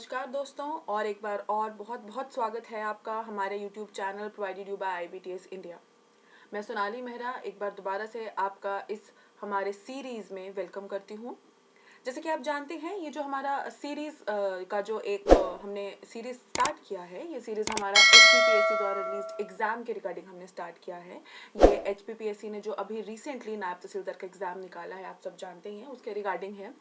नमस्कार दोस्तों, और एक बार और बहुत बहुत स्वागत है आपका हमारे YouTube channel provided you by IBTS India. मैं सोनाली मेहरा एक बार दोबारा से आपका इस हमारे सीरीज़ में वेलकम करती हूँ। जैसे कि आप जानते हैं, ये जो हमारा सीरीज़ का जो एक हमने सीरीज़ स्टार्ट किया है, ये सीरीज़ हमारा HPPSC द्वारा रिलीज्ड एग्ज़ाम के रिगार्डिंग हमने स्टार्ट किया है। ये HPPSC ने जो अभी रिसेंटली नायब तहसीलदार का एग्ज़ाम निकाला है, आप सब जानते ही हैं, उसके रिगार्डिंग है।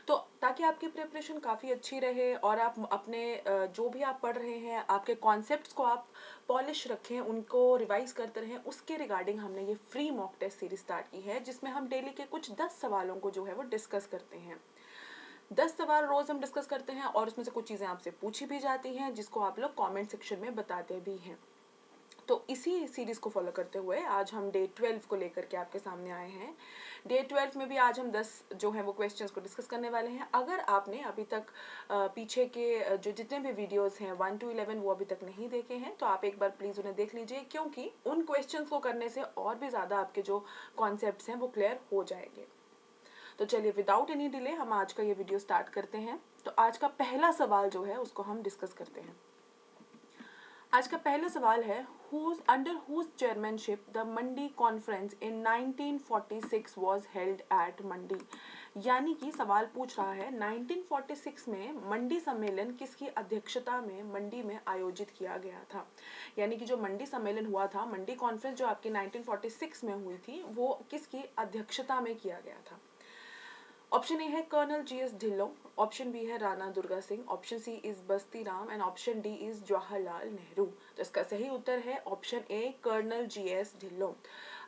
तो ताकि आपकी प्रिपरेशन काफ़ी अच्छी रहे और आप अपने जो भी आप पढ़ रहे हैं, आपके कॉन्सेप्ट्स को आप पॉलिश रखें, उनको रिवाइज करते रहें, उसके रिगार्डिंग हमने ये free mock test series start की है, जिसमें हम डेली के कुछ 10 सवालों को जो है वो डिस्कस करते हैं। 10 सवाल रोज हम डिस्कस करते हैं और उसमें से कुछ चीज़ें आपसे पूछी भी जाती हैं, जिसको आप लोग कमेंट सेक्शन में बताते भी हैं। तो इसी सीरीज को फॉलो करते हुए आज हम डे 12 को लेकर के आपके सामने आए हैं। डे 12 में भी आज हम 10 जो है वो क्वेश्चंस को डिस्कस करने वाले हैं। अगर आपने अभी तक पीछे के जो जितने भी वीडियोस हैं 1 to 11 वो अभी तक नहीं देखे हैं, तो आप एक बार प्लीज़ उन्हें देख लीजिए, क्योंकि उन क्वेश्चंस को करने से और भी ज़्यादा आपके जो कॉन्सेप्ट्स हैं वो क्लियर हो जाएंगे। तो चलिए विदाउट एनी डिले हम आज का ये वीडियो स्टार्ट करते हैं। तो आज का पहला सवाल जो है उसको हम डिस्कस करते हैं। आज का पहला सवाल है, under whose chairmanship the Mandi conference in 1946 was held at Mandi. यानी कि सवाल पूछ रहा है 1946 में मंडी सम्मेलन किसकी अध्यक्षता में मंडी में आयोजित किया गया था। यानी कि जो मंडी सम्मेलन हुआ था, मंडी कॉन्फ्रेंस जो आपकी 1946 में हुई थी, वो किसकी अध्यक्षता में किया गया था। ऑप्शन ए है colonel GS Dhillon, option B है Rana Durga Singh, option C is Basti Ram and option D is Jawaharlal Nehru. तो इसका सही उत्तर है option A colonel GS Dhillon.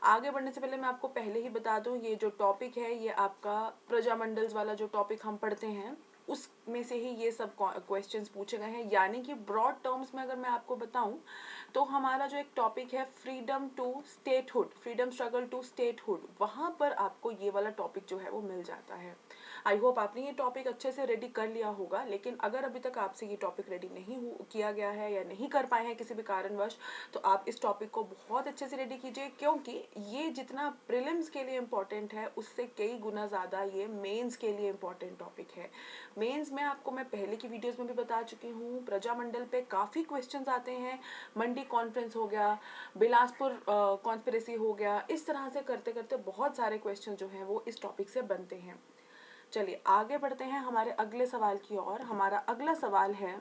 आगे बढ़ने से पहले मैं आपको पहले ही बता दूं, ये जो टॉपिक है ये आपका प्रजामंडल्स वाला जो टॉपिक हम पढ़ते हैं उसमें से ही ये सब क्वेश्चंस पूछे गए हैं। यानी कि ब्रॉड टर्म्स में अगर मैं आपको बताऊं तो हमारा जो एक टॉपिक है freedom to statehood, freedom struggle to statehood, वहां पर आपको ये वाला टॉपिक जो है वो मिल जाता है। आई होप आपने ये टॉपिक अच्छे से रेडी कर लिया होगा, लेकिन अगर अभी तक आपसे ये टॉपिक रेडी नहीं किया गया है या नहीं कर पाए हैं किसी भी कारणवश, तो आप इस टॉपिक को बहुत अच्छे से रेडी कीजिए, क्योंकि ये जितना प्रीलिम्स के लिए इम्पोर्टेंट है उससे कई गुना ज़्यादा ये मेंस के लिए इम्पोर्टेंट टॉपिक है। मेंस में आपको मैं पहले की वीडियोस में भी बता चुकी हूँ, प्रजामंडल पे काफ़ी क्वेश्चंस आते हैं, मंडी कॉन्फ्रेंस हो गया, बिलासपुर कॉन्स्पिरेसी हो गया, इस तरह से करते करते बहुत सारे क्वेश्चन जो हैं वो इस टॉपिक से बनते हैं। चलिए आगे बढ़ते हैं हमारे अगले सवाल की ओर। हमारा अगला सवाल है,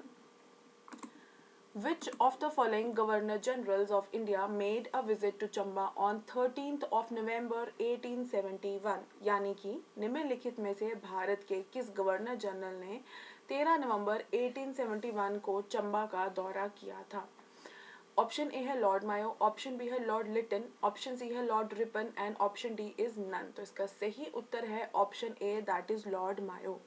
Which of the following Governor Generals of India made a visit to Chamba on 13th of November 1871? यानी कि निम्नलिखित में से भारत के किस गवर्नर जनरल ने 13 नवंबर 1871 को चंबा का दौरा किया था। ऑप्शन ए है लॉर्ड मायो, ऑप्शन बी है लॉर्ड लिटन, ऑप्शन सी है Lord Ripon and option D is none. तो इसका सही उत्तर है option A, that is Lord Mayo.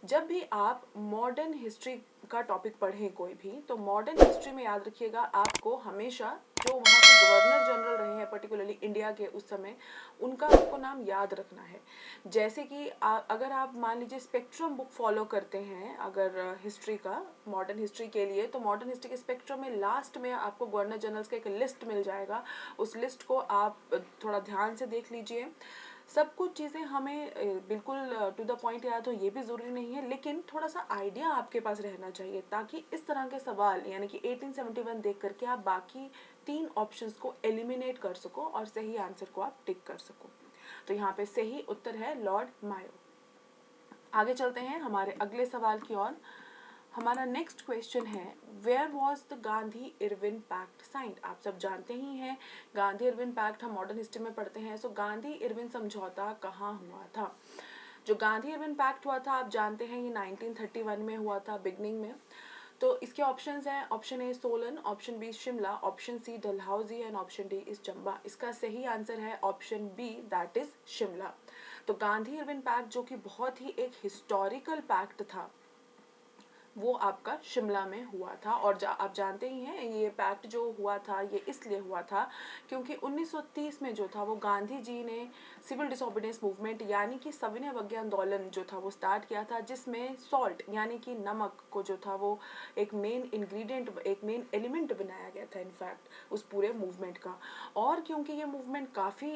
जब भी आप मॉडर्न हिस्ट्री का टॉपिक पढ़ें कोई भी, तो मॉडर्न हिस्ट्री में याद रखिएगा आपको हमेशा जो वहाँ के गवर्नर जनरल रहे हैं पर्टिकुलरली इंडिया के उस समय, उनका आपको नाम याद रखना है। जैसे कि अगर आप मान लीजिए स्पेक्ट्रम बुक फॉलो करते हैं अगर हिस्ट्री का, मॉडर्न हिस्ट्री के लिए, तो मॉडर्न हिस्ट्री के स्पेक्ट्रम में लास्ट में आपको गवर्नर जनरल्स का एक लिस्ट मिल जाएगा। उस लिस्ट को आप थोड़ा ध्यान से देख लीजिए। सब कुछ चीज़ें हमें बिल्कुल टू द पॉइंट याद हो ये भी ज़रूरी नहीं है, लेकिन थोड़ा सा आइडिया आपके पास रहना चाहिए, ताकि इस तरह के सवाल यानी कि 1871 देख करके आप बाकी 3 ऑप्शंस को एलिमिनेट कर सको और सही आंसर को आप टिक कर सको। तो यहाँ पे सही उत्तर है लॉर्ड मायो। आगे चलते हैं हमारे अगले सवाल की ओर। हमारा नेक्स्ट क्वेश्चन है, where was the Gandhi Irwin Pact signed. आप सब जानते ही हैं गांधी इरविन पैक्ट हम मॉडर्न हिस्ट्री में पढ़ते हैं। सो गांधी इरविन समझौता कहाँ हुआ था। जो गांधी इरविन पैक्ट हुआ था आप जानते हैं ये 1931 में हुआ था बिगनिंग में। तो इसके ऑप्शंस हैं, option A Solan, option B Shimla, option C Dalhousie and option D is Chamba. इसका सही आंसर है option B, that is Shimla. तो गांधी इरविन पैक्ट जो कि बहुत ही एक हिस्टोरिकल पैक्ट था, वो आपका शिमला में हुआ था। और आप जानते ही हैं ये पैक्ट जो हुआ था ये इसलिए हुआ था क्योंकि 1930 में जो था वो गांधी जी ने सिविल डिसोबीडियंस मूवमेंट यानी कि सविनय अवज्ञा आंदोलन जो था वो स्टार्ट किया था, जिसमें सॉल्ट यानी कि नमक को जो था वो एक मेन इंग्रेडिएंट, एक मेन एलिमेंट बनाया गया था इनफैक्ट उस पूरे मूवमेंट का। और क्योंकि ये मूवमेंट काफ़ी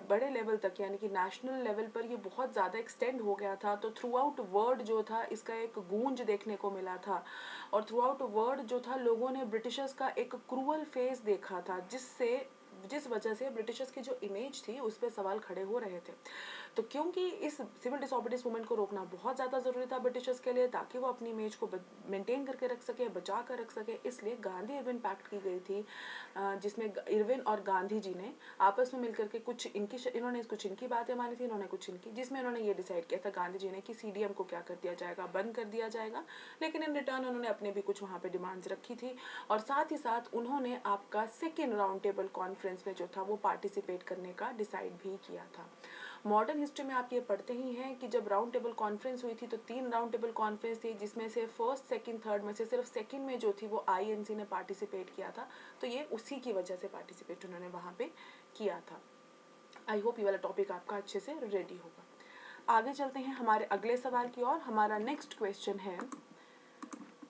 बड़े लेवल तक यानी कि नेशनल लेवल पर ये बहुत ज़्यादा एक्सटेंड हो गया था, तो थ्रू आउट वर्ल्ड जो था इसका एक गूंज देखने को मिला था। और थ्रू आउट वर्ल्ड जो था, लोगों ने ब्रिटिशर्स का एक क्रूअल फेस देखा था, जिस वजह से ब्रिटिशर्स की जो इमेज थी उस पर सवाल खड़े हो रहे थे। तो क्योंकि इस सिविल डिसोबीडियंस मूवमेंट को रोकना बहुत ज़्यादा ज़रूरी था ब्रिटिशर्स के लिए, ताकि वो अपनी इमेज को मेंटेन करके रख सके, बचा कर रख सके, इसलिए गांधी इरविन पैक्ट की गई थी, जिसमें इरविन और गांधी जी ने आपस में मिलकर के इन्होंने कुछ इनकी बातें मानी थी, इन्होंने कुछ इनकी, जिसमें इन्होंने ये डिसाइड किया था गांधी जी ने कि CDM को क्या कर दिया जाएगा, बंद कर दिया जाएगा। लेकिन इन रिटर्न उन्होंने अपने भी कुछ वहाँ पे डिमांड्स रखी थी, और साथ ही साथ उन्होंने आपका सेकेंड राउंड टेबल कॉन्फ्रेंस में जो था वो पार्टिसिपेट करने का डिसाइड भी किया था। मॉडर्न हिस्ट्री में आप ये पढ़ते ही हैं कि जब राउंड टेबल कॉन्फ्रेंस हुई थी तो 3 राउंड टेबल कॉन्फ्रेंस थी, जिसमें से फर्स्ट, सेकंड, थर्ड में से सिर्फ सेकंड में जो थी वो INC ने पार्टिसिपेट किया था। तो ये उसी की वजह से पार्टिसिपेट उन्होंने वहाँ पे किया था। आई होप ये वाला टॉपिक आपका अच्छे से रेडी होगा। आगे चलते हैं हमारे अगले सवाल की ओर। हमारा नेक्स्ट क्वेश्चन है,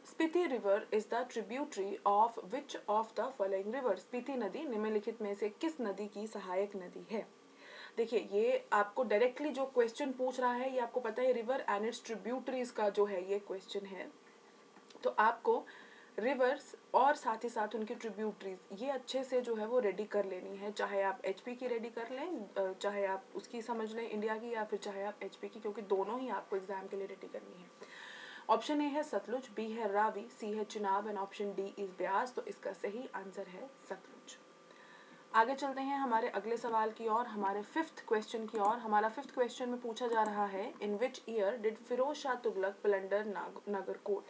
Spiti river is the tributary of which of the following river? Spiti नदी निम्नलिखित में से किस नदी की सहायक नदी है? देखिए, ये आपको डायरेक्टली जो क्वेश्चन पूछ रहा है, ये आपको पता है रिवर एंड इट्स ट्रिब्यूटरीज का जो है ये क्वेश्चन है। तो आपको रिवर्स और साथ ही साथ उनकी ट्रिब्यूटरीज ये अच्छे से जो है वो रेडी कर लेनी है, चाहे आप HP की रेडी कर लें, चाहे आप उसकी समझ लें इंडिया की, या फिर चाहे आप HP की, क्योंकि दोनों ही आपको एग्जाम के लिए रेडी करनी है। ऑप्शन ए है सतलुज, B है रावी, C है Chenab and option D is Beas. तो इसका सही आंसर है सतलुज। आगे चलते हैं हमारे अगले सवाल की ओर, हमारे 5th क्वेश्चन की ओर। हमारा 5th क्वेश्चन में पूछा जा रहा है, in which year did Firoz Shah Tughlaq plunder Nagarkot?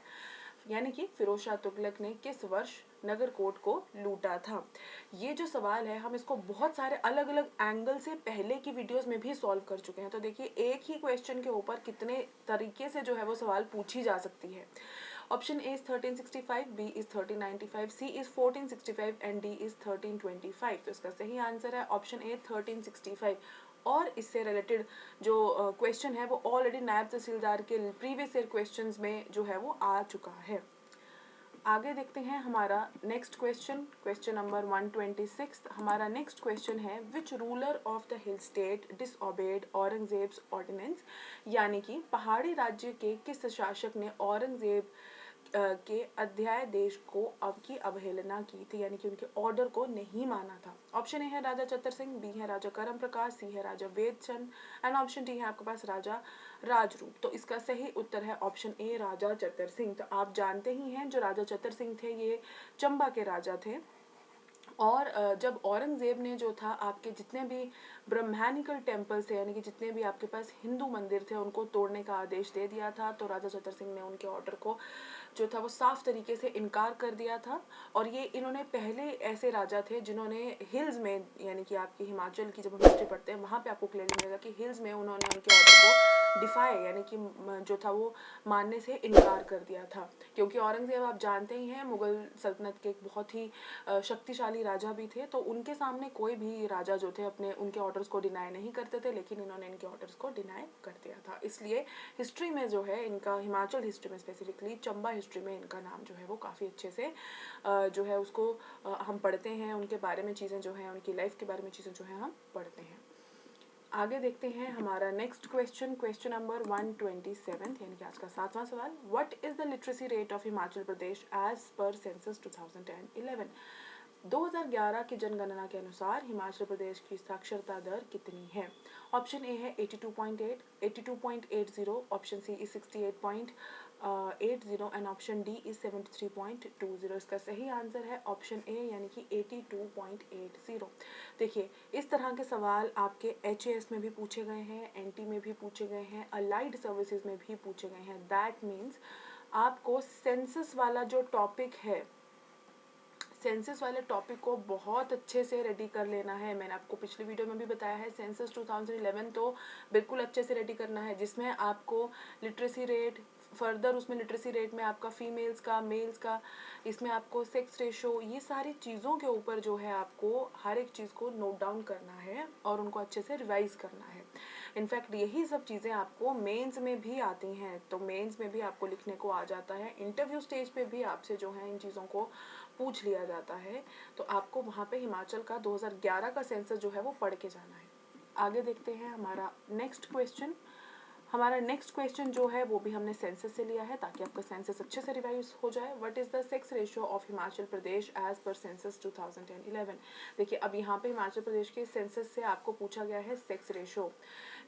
यानी कि फिरोज शाह तुगलक ने किस वर्ष नगरकोट को लूटा था? ये जो सवाल है, हम इसको बहुत सारे अलग अलग एंगल से पहले की वीडियोस में भी सॉल्व कर चुके हैं। तो देखिए, एक ही क्वेश्चन के ऊपर कितने तरीके से जो है वो सवाल पूछी जा सकती है। Option A is 1365, B is 1395, C is 1465 and D is 1325। तो इसका सही आंसर है ऑप्शन ए 1365। और इससे रिलेटेड जो क्वेश्चन है वो ऑलरेडी नायब तहसीलदार के प्रीवियस ईयर क्वेश्चंस में जो है वो आ चुका है। आगे देखते हैं हमारा नेक्स्ट क्वेश्चन, क्वेश्चन नंबर 126। हमारा नेक्स्ट क्वेश्चन है, which ruler of the hill state disobeyed Aurangzeb's ordinance? यानी कि पहाड़ी राज्य के किस शासक ने औरंगजेब के अध्यादेश की अवहेलना की थी, यानी कि उनके ऑर्डर को नहीं माना था? ऑप्शन ए है राजा चतर सिंह, बी है राजा करम प्रकाश, सी है राजा वेदचंद एंड ऑप्शन डी है आपके पास राजा राजरूप। तो इसका सही उत्तर है ऑप्शन ए राजा चतर सिंह। तो आप जानते ही हैं, जो राजा चतर सिंह थे ये चंबा के राजा थे, और जब औरंगजेब ने जो था आपके जितने भी ब्रह्मानिकल टेम्पल्स थे, यानी कि जितने भी आपके पास हिंदू मंदिर थे, उनको तोड़ने का आदेश दे दिया था, तो राजा चतर सिंह ने उनके ऑर्डर को जो था वो साफ तरीके से इनकार कर दिया था। और ये इन्होंने पहले ऐसे राजा थे जिन्होंने हिल्स में, यानी कि आपकी हिमाचल की जब हम हिस्ट्री पढ़ते हैं वहाँ पे आपको क्लियरली मिलेगा कि हिल्स में उन्होंने उनके ऑर्डर को डिफाई, यानी कि जो था वो मानने से इनकार कर दिया था। क्योंकि औरंगजेब आप जानते ही हैं मुगल सल्तनत के एक बहुत ही शक्तिशाली राजा भी थे, तो उनके सामने कोई भी राजा जो थे अपने उनके ऑर्डर्स को डिनाई नहीं करते थे, लेकिन इन्होंने इनके ऑर्डर्स को डिनाई कर दिया था। इसलिए हिस्ट्री में जो है इनका, हिमाचल हिस्ट्री में स्पेसिफिकली चंबा हिस्ट्री में इनका नाम जो है वो काफ़ी अच्छे से जो है उसको हम पढ़ते हैं, उनके बारे में चीज़ें जो हैं, उनकी लाइफ के बारे में चीज़ें जो हैं हम पढ़ते हैं। आगे देखते हैं हमारा नेक्स्ट क्वेश्चन, क्वेश्चन नंबर 127, यानी कि आज का 7वां सवाल। What is the literacy rate of Himachal Pradesh as per census 2011? 2011 की जनगणना के अनुसार हिमाचल प्रदेश की साक्षरता दर कितनी है? ऑप्शन ए है 82.8, 82.80, option C is 68.80 and option D is 73.20। इसका सही आंसर है ऑप्शन ए, यानी कि 82.80। देखिए, इस तरह के सवाल आपके HAS में भी पूछे गए हैं, NT में भी पूछे गए हैं, अलाइड सर्विसेज में भी पूछे गए हैं। दैट मीन्स आपको सेंसस वाला जो टॉपिक है, सेंसस वाले टॉपिक को बहुत अच्छे से रेडी कर लेना है। मैंने आपको पिछली वीडियो में भी बताया है, सेंसस 2011 तो बिल्कुल अच्छे से रेडी करना है, जिसमें आपको लिटरेसी रेट, फर्दर उसमें लिटरेसी रेट में आपका फीमेल्स का, मेल्स का, इसमें आपको सेक्स रेशो, ये सारी चीज़ों के ऊपर जो है आपको हर एक चीज़ को नोट डाउन करना है और उनको अच्छे से रिवाइज करना है। इनफैक्ट यही सब चीज़ें आपको मेंस में भी आती हैं, तो मेंस में भी आपको लिखने को आ जाता है, इंटरव्यू स्टेज पे भी आपसे जो है इन चीज़ों को पूछ लिया जाता है। तो आपको वहाँ पे हिमाचल का 2011 का सेंसस जो है वो पढ़ के जाना है। आगे देखते हैं हमारा नेक्स्ट क्वेश्चन। हमारा नेक्स्ट क्वेश्चन जो है वो भी हमने सेंसस से लिया है ताकि आपका सेंसस अच्छे से रिवाइज हो जाए। What is the sex ratio of Himachal Pradesh as per census 2011। देखिए अब यहाँ पे हिमाचल प्रदेश के सेंसस से आपको पूछा गया है सेक्स रेशियो,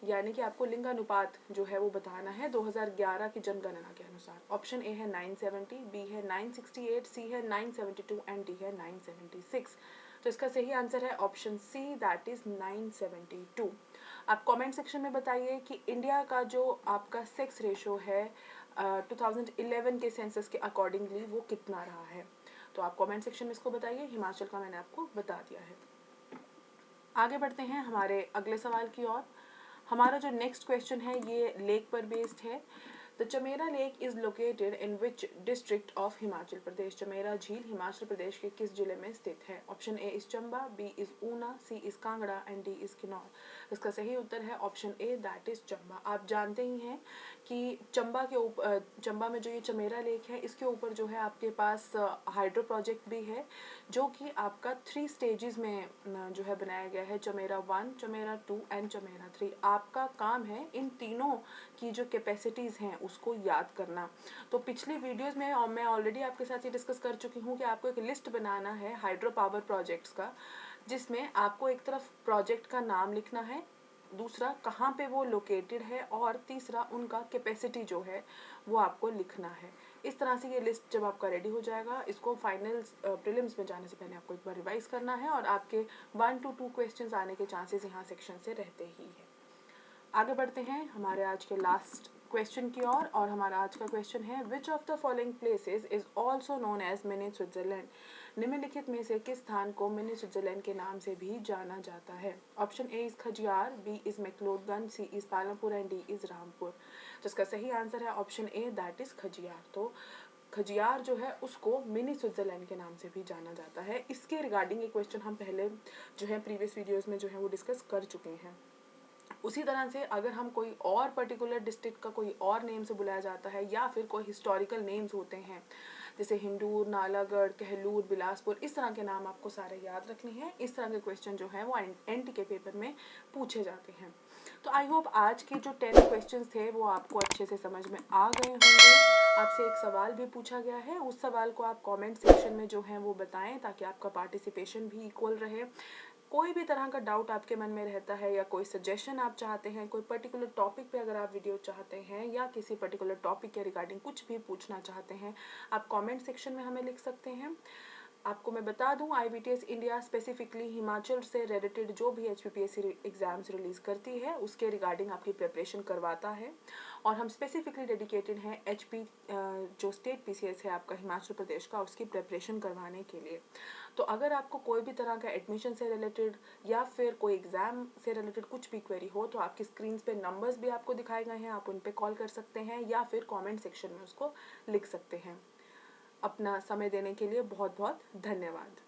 यानी कि आपको लिंगानुपात जो है वो बताना है 2011 की जनगणना के अनुसार। ऑप्शन ए है 970, बी है 968, सी है 972 एंड डी है 976। तो इसका सही आंसर है ऑप्शन सी, दैट इज 972। आप कमेंट सेक्शन में बताइए कि इंडिया का जो आपका सेक्स रेशो है 2011 के सेंसस के अकॉर्डिंगली वो कितना रहा है। तो आप कमेंट सेक्शन में इसको बताइए। हिमाचल का मैंने आपको बता दिया है। आगे बढ़ते हैं हमारे अगले सवाल की ओर। हमारा जो नेक्स्ट क्वेश्चन है ये लेक पर बेस्ड है। The Chamera lake is located in which district of Himachal Pradesh. Chamera झील हिमाचल प्रदेश के किस जिले में स्थित है। Option A is Chamba, B is Una, C is Kangra and D is Kinnaur. इसका सही उत्तर है option A, that is Chamba. आप जानते ही हैं कि चंबा के ऊपर, चंबा में जो ये चमेरा लेक है इसके ऊपर जो है आपके पास हाइड्रो प्रोजेक्ट भी है जो कि आपका 3 स्टेजेस में जो है बनाया गया है। चमेरा 1, चमेरा 2 एंड चमेरा 3। आपका काम है इन तीनों की जो कैपेसिटीज़ हैं उसको याद करना। तो पिछली वीडियोस में मैं ऑलरेडी आपके साथ ये डिस्कस कर चुकी हूँ कि आपको एक लिस्ट बनाना है हाइड्रो पावर प्रोजेक्ट्स का, जिसमें आपको एक तरफ प्रोजेक्ट का नाम लिखना है, दूसरा कहाँ पे वो लोकेटेड है और तीसरा उनका कैपेसिटी जो है वो आपको लिखना है। इस तरह से ये लिस्ट जब आपका रेडी हो जाएगा, इसको फाइनल प्रीलिम्स में जाने से पहले आपको एक बार रिवाइज करना है और आपके 1 to 2 क्वेश्चंस आने के चांसेस यहाँ सेक्शन से रहते ही हैं। आगे बढ़ते हैं हमारे आज के लास्ट क्वेश्चन की ओर और हमारा आज का क्वेश्चन है which of the following places is also known as mini Switzerland. निम्नलिखित में से किस स्थान को मिनी स्विट्जरलैंड के नाम से भी जाना जाता है। Option A is Khajjiar, B is McLeodganj, C is Palampur and D is Rampur. जिसका सही आंसर है option A, that is Khajjiar. तो खजियार जो है उसको मिनी स्विट्जरलैंड के नाम से भी जाना जाता है। इसके रिगार्डिंग ये क्वेश्चन हम पहले जो है प्रीवियस वीडियोस में जो है वो डिस्कस कर चुके हैं। उसी तरह से अगर हम कोई और पर्टिकुलर डिस्ट्रिक्ट का कोई और नेम से बुलाया जाता है या फिर कोई हिस्टोरिकल नेम्स होते हैं जैसे हिंदूर, नालागढ़, कहलूर, बिलासपुर, इस तरह के नाम आपको सारे याद रखने हैं। इस तरह के क्वेश्चन जो है वो एनटी के पेपर में पूछे जाते हैं। तो आई होप आज के जो 10 क्वेश्चंस थे वो आपको अच्छे से समझ में आ गए होंगे। आपसे एक सवाल भी पूछा गया है, उस सवाल को आप कमेंट सेक्शन में जो है वो बताएं ताकि आपका पार्टिसिपेशन भी इक्वल रहे। कोई भी तरह का डाउट आपके मन में रहता है या कोई सजेशन आप चाहते हैं, कोई पर्टिकुलर टॉपिक पे अगर आप वीडियो चाहते हैं या किसी पर्टिकुलर टॉपिक के रिगार्डिंग कुछ भी पूछना चाहते हैं, आप कमेंट सेक्शन में हमें लिख सकते हैं। आपको मैं बता दूं IBTS इंडिया स्पेसिफिकली हिमाचल से रिलेटेड जो भी HPPSC एग्जाम्स रिलीज करती है उसके रिगार्डिंग आपकी प्रिपरेशन करवाता है और हम स्पेसिफिकली डेडिकेटेड हैं HP जो स्टेट PCS है आपका हिमाचल प्रदेश का, उसकी प्रिपरेशन करवाने के लिए। तो अगर आपको कोई भी तरह का एडमिशन से रिलेटेड या फिर कोई एग्जाम से रिलेटेड कुछ भी क्वेरी हो तो आपकी स्क्रीन पे नंबर्स भी आपको दिखाए गए हैं, आप उन पे कॉल कर सकते हैं या फिर कमेंट सेक्शन में उसको लिख सकते हैं। अपना समय देने के लिए बहुत बहुत धन्यवाद।